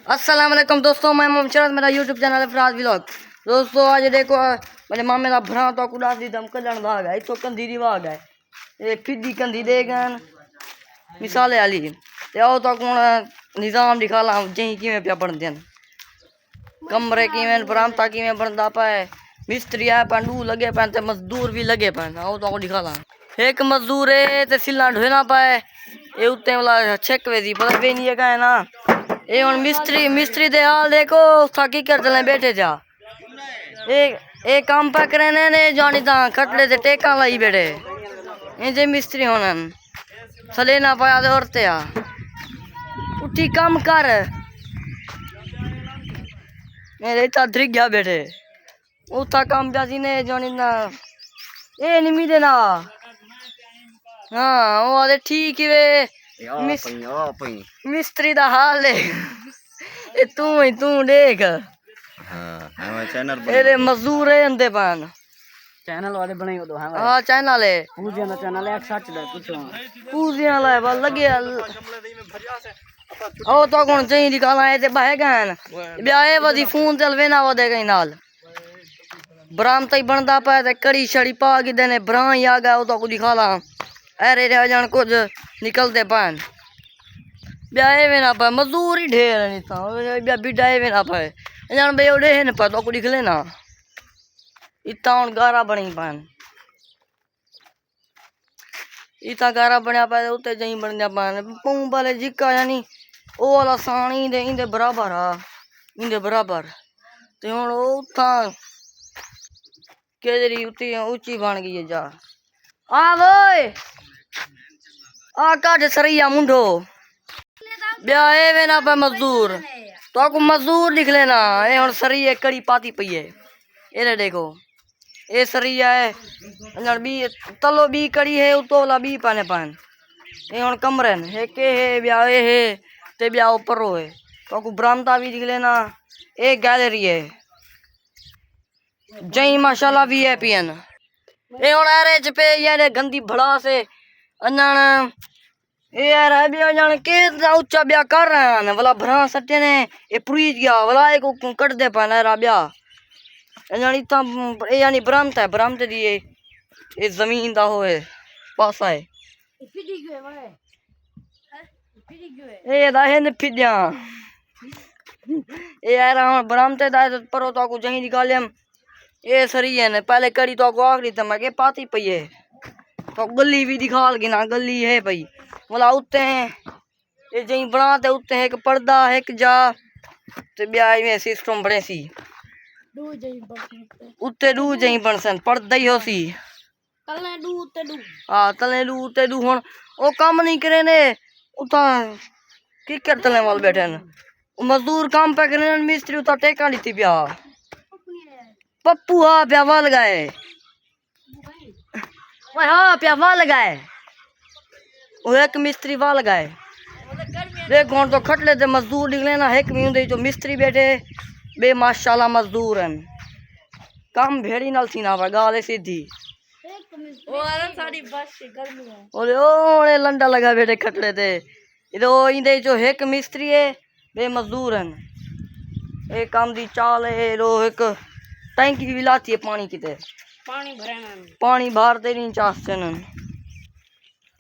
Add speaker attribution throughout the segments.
Speaker 1: अस्सलाम वालेकुम दोस्तों, मैं मोहम्मद शरद, मेरा यूट्यूब चैनल है फराज व्लॉग। दोस्तों आज देखो मेरे मामे का भरा तो कुड़ा दी दम कलण दा गया तो कंधी दी वाग है ये फिदी कंधी दे गन मिसाले वाली ते आओ तो कौन निजाम दिखाला जही किवें पिया बन देन कमरे किवें बरामता किवें बनदा पाए मिस्त्री आ पंडू लगे पाए ते मजदूर भी लगे पाए। आओ तो दिखाला एक मजदूर है ते सिला ढोए ना पाए ये उत्ते वाला छेकवे दी पर वे नहीं है ना ये हुन मिस्त्री दे हाल देखो की कर चले बैठे जा एक काम पे करे ने जानी ता खटड़े ते टेका लाई बैठे ये जे मिस्त्री होनन सले ना पाया दे औरते आ उठी काम कर मेरे ता ड्रिग गया बैठे उठा काम जासी ने जानी ना ए निमी देना हाँ वो आदे ठीक ही वे मिस्त्री दा हाल है ये तू देख
Speaker 2: हाँ चैनल
Speaker 1: ये मजदूर है अंदे पान
Speaker 3: चैनल वाले बनाई दो
Speaker 1: हाँ चैनल है
Speaker 3: पूजे ना चैनल है सच दे पूछो
Speaker 1: पूजे वाला है बस लगे ओ तो कौन चाहिए निकाला है ते बाहे गन ब्याहे वदी फोन चलवे ना वदे कहीं नाल बराम तई बनदा पाए ते कड़ी छड़ी पा के देने बरा ही आ गया तो कुछ दिखाला अरे रह जान कुछ निकलते पान ब्याहे में ना पाए मजदूर ही ढेर नहीं था बिडाए में ना पाए जान बे उड़े है ना पाए तो कुछ निकले ना इतना हूँ गारा बनी पान इतना गारा बनया पाए उत्ते जही बन जा पान पऊ वाले जिक्का यानी ओ वाला सानी दे इंदे बराबर आ इंदे बराबर ते हुन उथा केजरी उती ऊंची बन गई है जा आ वोए आ काट सरिया मुंडो ब्याहे में ना पाए मजदूर तो को मजदूर लिख लेना ये हुन सरिया कड़ी पाती पई है ये देखो ये सरिया है अंदर बी तलो बी कड़ी है उतोला बी पाने पान ये हुन कमरन है के है ब्याहे है ते ब्याह ऊपर हो है तो को बरामदा भी लिख लेना एक गैलरी है जय माशाल्लाह वीआईपीएन ये हुन अरे च पे यार गंदी भड़ा से अनन ये यार अभी जान के ऊंचा ब्याह कर रहे हैं वाला भरा सट्टे ने ये पुरीज गया वाला एक कट दे पाना रा ब्याह यानी ता यानी बरामता है बरामते दी ये जमीन दा होए पासा है ये दा है ने फिद्या ये यार हम बरामते दा परो तो को जही निकालेम ये सरी है ने पहले कड़ी तो को आखरी तम के पाती पई है तो गली भी दिखाल की ना गली है भाई बोला उत्ते हैं ये जही बनाते उत्ते है एक पर्दा है एक जा ते ब्याह में सिस्टम बड़े सी उत्ते दू जही बनसन पर्दा ही हो सी
Speaker 3: तले दू उत्ते दू
Speaker 1: हां तले दू उत्ते दू हुन ओ काम नहीं करे ने उता की कर तले वाल बैठे न मजदूर काम पे करे मिस्त्री उता टेका लीती ब्याह पप्पू हाँ प्यावा लगाए हाँ प्यावा लगाए वो एक मिस्त्री वाह लगाए देख कौन तो खटले ते मजदूर निकले ना एक भी जो मिस्त्री बैठे बे माशाल्लाह मजदूर हैं काम भेड़ी नाल सीना वा गाले सीधी ओरे लंडा लगा बैठे खटले ते इधो इंदे जो एक मिस्त्री है बे मजदूर हैं एक काम दी चाल है रो एक टैंकी भी लाती है पानी की ते पानी भरते नहीं चाहते न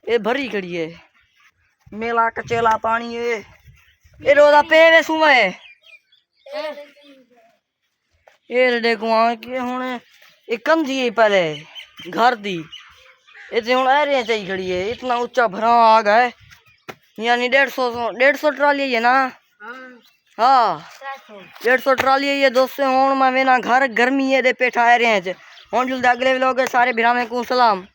Speaker 1: ये भरी खड़ी है मेला कचेला पानी है ये रोदा पे वे सुवे ये देखो के हुन ये कंधी है पहले घर दी ये हुन अरे चाहिए खड़ी है इतना ऊंचा भरा आ गए यानी 150 ट्राली है ना हाँ 150 ट्राली है ये दोस्तों हुन मैं ना घर गर्मी है दे पेठा आ रहे हैं हुन जुल अगले लोग सारे भिरा में को सलाम।